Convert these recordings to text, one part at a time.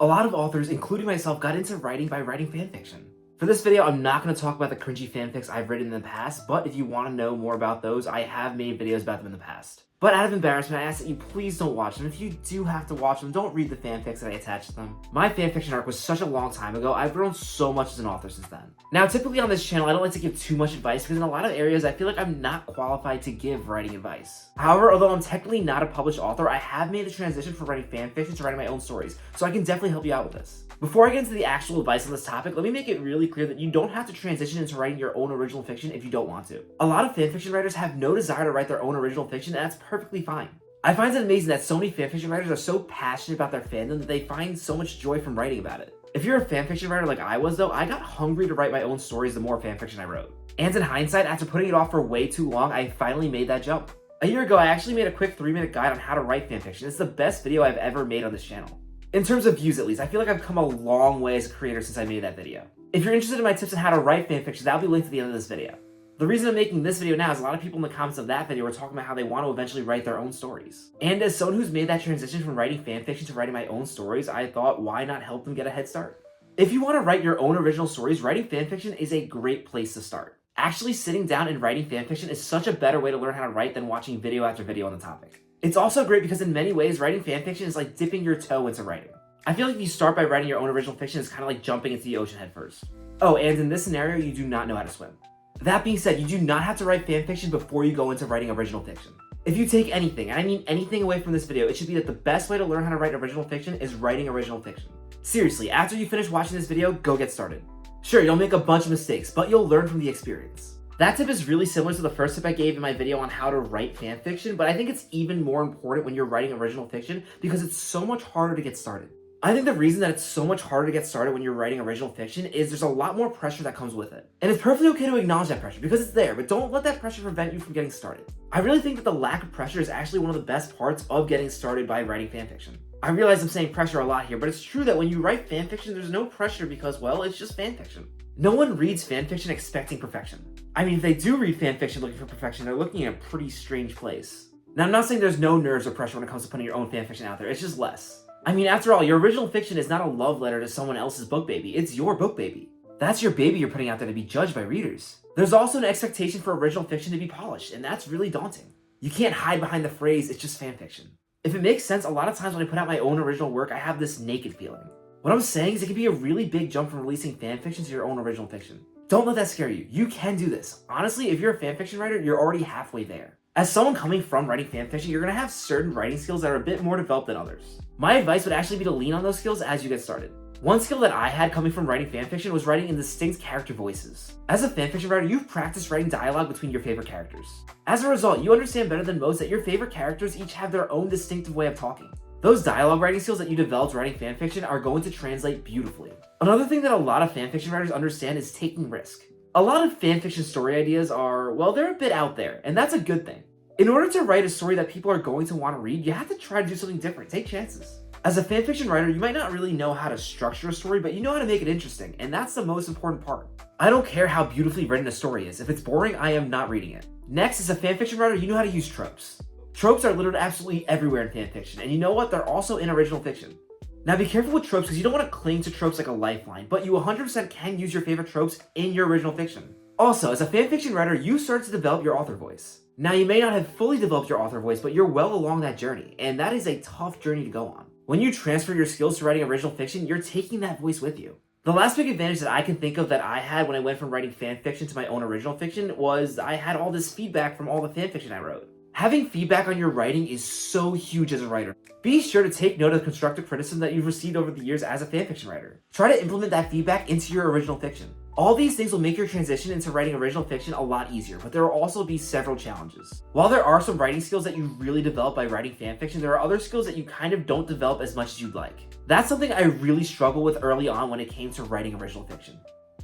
A lot of authors, including myself, got into writing by writing fanfiction. For this video, I'm not going to talk about the cringy fanfics I've written in the past, but if you want to know more about those, I have made videos about them in the past. But out of embarrassment, I ask that you please don't watch them. If you do have to watch them, don't read the fanfics that I attach to them. My fanfiction arc was such a long time ago, I've grown so much as an author since then. Now, typically on this channel, I don't like to give too much advice because in a lot of areas, I feel like I'm not qualified to give writing advice. However, although I'm technically not a published author, I have made the transition from writing fanfiction to writing my own stories, so I can definitely help you out with this. Before I get into the actual advice on this topic, let me make it really clear that you don't have to transition into writing your own original fiction if you don't want to. A lot of fanfiction writers have no desire to write their own original fiction, and that's perfectly fine. I find it amazing that so many fanfiction writers are so passionate about their fandom that they find so much joy from writing about it. If you're a fanfiction writer like I was though, I got hungry to write my own stories the more fanfiction I wrote. And in hindsight, after putting it off for way too long, I finally made that jump. A year ago, I actually made a quick 3-minute guide on how to write fanfiction. It's the best video I've ever made on this channel. In terms of views at least, I feel like I've come a long way as a creator since I made that video. If you're interested in my tips on how to write fanfiction, that'll be linked at the end of this video. The reason I'm making this video now is a lot of people in the comments of that video were talking about how they want to eventually write their own stories. And as someone who's made that transition from writing fanfiction to writing my own stories, I thought, why not help them get a head start? If you want to write your own original stories, writing fanfiction is a great place to start. Actually sitting down and writing fanfiction is such a better way to learn how to write than watching video after video on the topic. It's also great because in many ways, writing fanfiction is like dipping your toe into writing. I feel like if you start by writing your own original fiction, it's kind of like jumping into the ocean head first. Oh, and in this scenario, you do not know how to swim. That being said, you do not have to write fanfiction before you go into writing original fiction. If you take anything, and I mean anything away from this video, it should be that the best way to learn how to write original fiction is writing original fiction. Seriously, after you finish watching this video, go get started. Sure, you'll make a bunch of mistakes, but you'll learn from the experience. That tip is really similar to the first tip I gave in my video on how to write fanfiction, but I think it's even more important when you're writing original fiction because it's so much harder to get started. I think the reason that it's so much harder to get started when you're writing original fiction is there's a lot more pressure that comes with it. And it's perfectly okay to acknowledge that pressure because it's there, but don't let that pressure prevent you from getting started. I really think that the lack of pressure is actually one of the best parts of getting started by writing fanfiction. I realize I'm saying pressure a lot here, but it's true that when you write fanfiction, there's no pressure because, well, it's just fanfiction. No one reads fanfiction expecting perfection. I mean, if they do read fanfiction looking for perfection, they're looking in a pretty strange place. Now, I'm not saying there's no nerves or pressure when it comes to putting your own fanfiction out there, it's just less. I mean, after all, your original fiction is not a love letter to someone else's book baby. It's your book baby. That's your baby you're putting out there to be judged by readers. There's also an expectation for original fiction to be polished, and that's really daunting. You can't hide behind the phrase, it's just fanfiction. If it makes sense, a lot of times when I put out my own original work, I have this naked feeling. What I'm saying is it can be a really big jump from releasing fanfiction to your own original fiction. Don't let that scare you. You can do this. Honestly, if you're a fanfiction writer, you're already halfway there. As someone coming from writing fanfiction, you're going to have certain writing skills that are a bit more developed than others. My advice would actually be to lean on those skills as you get started. One skill that I had coming from writing fanfiction was writing in distinct character voices. As a fanfiction writer, you've practiced writing dialogue between your favorite characters. As a result, you understand better than most that your favorite characters each have their own distinctive way of talking. Those dialogue writing skills that you developed writing fanfiction are going to translate beautifully. Another thing that a lot of fanfiction writers understand is taking risk. A lot of fanfiction story ideas are, well, they're a bit out there, and that's a good thing. In order to write a story that people are going to want to read, you have to try to do something different, take chances. As a fanfiction writer, you might not really know how to structure a story, but you know how to make it interesting, and that's the most important part. I don't care how beautifully written a story is. If it's boring, I am not reading it. Next, as a fanfiction writer, you know how to use tropes. Tropes are littered absolutely everywhere in fanfiction, and you know what? They're also in original fiction. Now be careful with tropes because you don't want to cling to tropes like a lifeline, but you 100% can use your favorite tropes in your original fiction. Also, as a fanfiction writer, you start to develop your author voice. Now, you may not have fully developed your author voice, but you're well along that journey, and that is a tough journey to go on. When you transfer your skills to writing original fiction, you're taking that voice with you. The last big advantage that I can think of that I had when I went from writing fanfiction to my own original fiction was I had all this feedback from all the fanfiction I wrote. Having feedback on your writing is so huge as a writer. Be sure to take note of the constructive criticism that you've received over the years as a fanfiction writer. Try to implement that feedback into your original fiction. All these things will make your transition into writing original fiction a lot easier, but there will also be several challenges. While there are some writing skills that you really develop by writing fanfiction, there are other skills that you kind of don't develop as much as you'd like. That's something I really struggled with early on when it came to writing original fiction.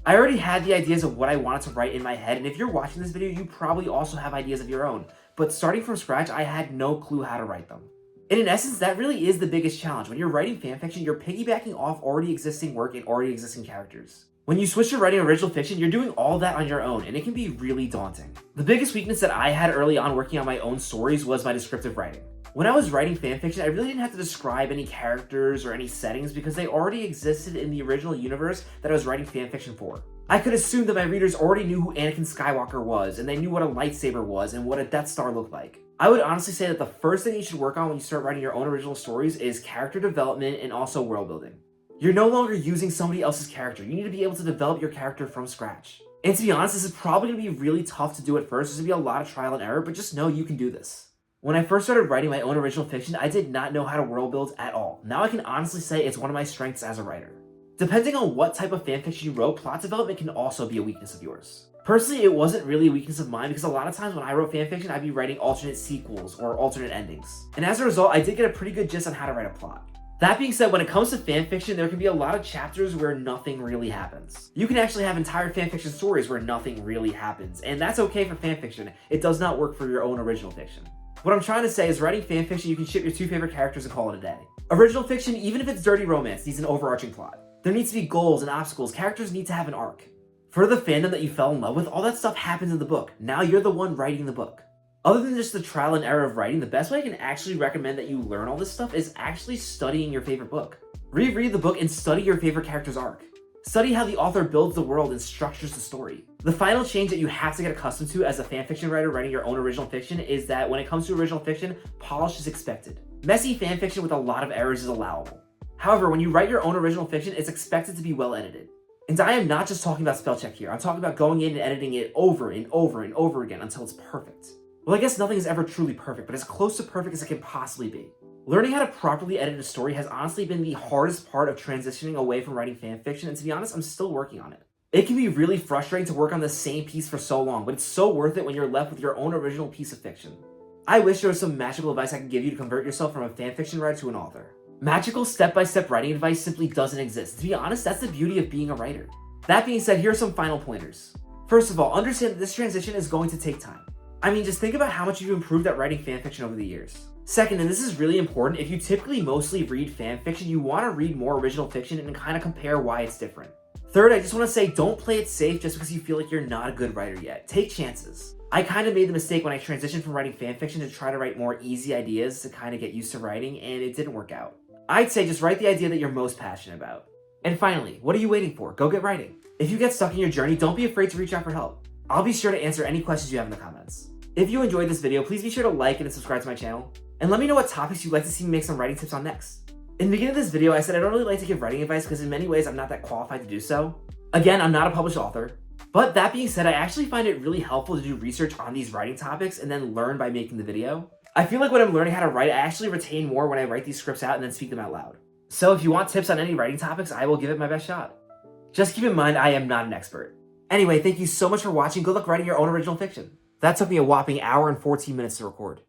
I already had the ideas of what I wanted to write in my head, and if you're watching this video, you probably also have ideas of your own, but starting from scratch, I had no clue how to write them. And in essence, that really is the biggest challenge. When you're writing fanfiction, you're piggybacking off already existing work and already existing characters. When you switch to writing original fiction, you're doing all that on your own, and it can be really daunting. The biggest weakness that I had early on working on my own stories was my descriptive writing. When I was writing fanfiction, I really didn't have to describe any characters or any settings because they already existed in the original universe that I was writing fanfiction for. I could assume that my readers already knew who Anakin Skywalker was, and they knew what a lightsaber was and what a Death Star looked like. I would honestly say that the first thing you should work on when you start writing your own original stories is character development and also world building. You're no longer using somebody else's character. You need to be able to develop your character from scratch. And to be honest, this is probably going to be really tough to do at first. There's going to be a lot of trial and error, but just know you can do this. When I first started writing my own original fiction, I did not know how to world build at all. Now I can honestly say it's one of my strengths as a writer. Depending on what type of fanfiction you wrote, plot development can also be a weakness of yours. Personally, it wasn't really a weakness of mine because a lot of times when I wrote fanfiction, I'd be writing alternate sequels or alternate endings. And as a result, I did get a pretty good gist on how to write a plot. That being said, when it comes to fanfiction, there can be a lot of chapters where nothing really happens. You can actually have entire fanfiction stories where nothing really happens, and that's okay for fanfiction. It does not work for your own original fiction. What I'm trying to say is writing fanfiction, you can ship your 2 favorite characters and call it a day. Original fiction, even if it's dirty romance, needs an overarching plot. There needs to be goals and obstacles. Characters need to have an arc. For the fandom that you fell in love with, all that stuff happens in the book. Now you're the one writing the book. Other than just the trial and error of writing, the best way I can actually recommend that you learn all this stuff is actually studying your favorite book. Reread the book and study your favorite character's arc. Study how the author builds the world and structures the story. The final change that you have to get accustomed to as a fanfiction writer writing your own original fiction is that when it comes to original fiction, polish is expected. Messy fanfiction with a lot of errors is allowable. However, when you write your own original fiction, it's expected to be well edited. And I am not just talking about spell check here. I'm talking about going in and editing it over and over and over again until it's perfect. Well, I guess nothing is ever truly perfect, but as close to perfect as it can possibly be. Learning how to properly edit a story has honestly been the hardest part of transitioning away from writing fanfiction, and to be honest, I'm still working on it. It can be really frustrating to work on the same piece for so long, but it's so worth it when you're left with your own original piece of fiction. I wish there was some magical advice I could give you to convert yourself from a fanfiction writer to an author. Magical step-by-step writing advice simply doesn't exist. To be honest, that's the beauty of being a writer. That being said, here are some final pointers. First of all, understand that this transition is going to take time. I mean, just think about how much you've improved at writing fanfiction over the years. Second, and this is really important, if you typically mostly read fanfiction, you want to read more original fiction and kind of compare why it's different. Third, I just want to say don't play it safe just because you feel like you're not a good writer yet. Take chances. I kind of made the mistake when I transitioned from writing fanfiction to try to write more easy ideas to kind of get used to writing, and it didn't work out. I'd say just write the idea that you're most passionate about. And finally, what are you waiting for? Go get writing. If you get stuck in your journey, don't be afraid to reach out for help. I'll be sure to answer any questions you have in the comments. If you enjoyed this video, please be sure to like and subscribe to my channel. And let me know what topics you'd like to see me make some writing tips on next. In the beginning of this video, I said I don't really like to give writing advice because in many ways I'm not that qualified to do so. Again, I'm not a published author. But that being said, I actually find it really helpful to do research on these writing topics and then learn by making the video. I feel like when I'm learning how to write, I actually retain more when I write these scripts out and then speak them out loud. So if you want tips on any writing topics, I will give it my best shot. Just keep in mind, I am not an expert. Anyway, thank you so much for watching. Good luck writing your own original fiction. That took me a whopping hour and 14 minutes to record.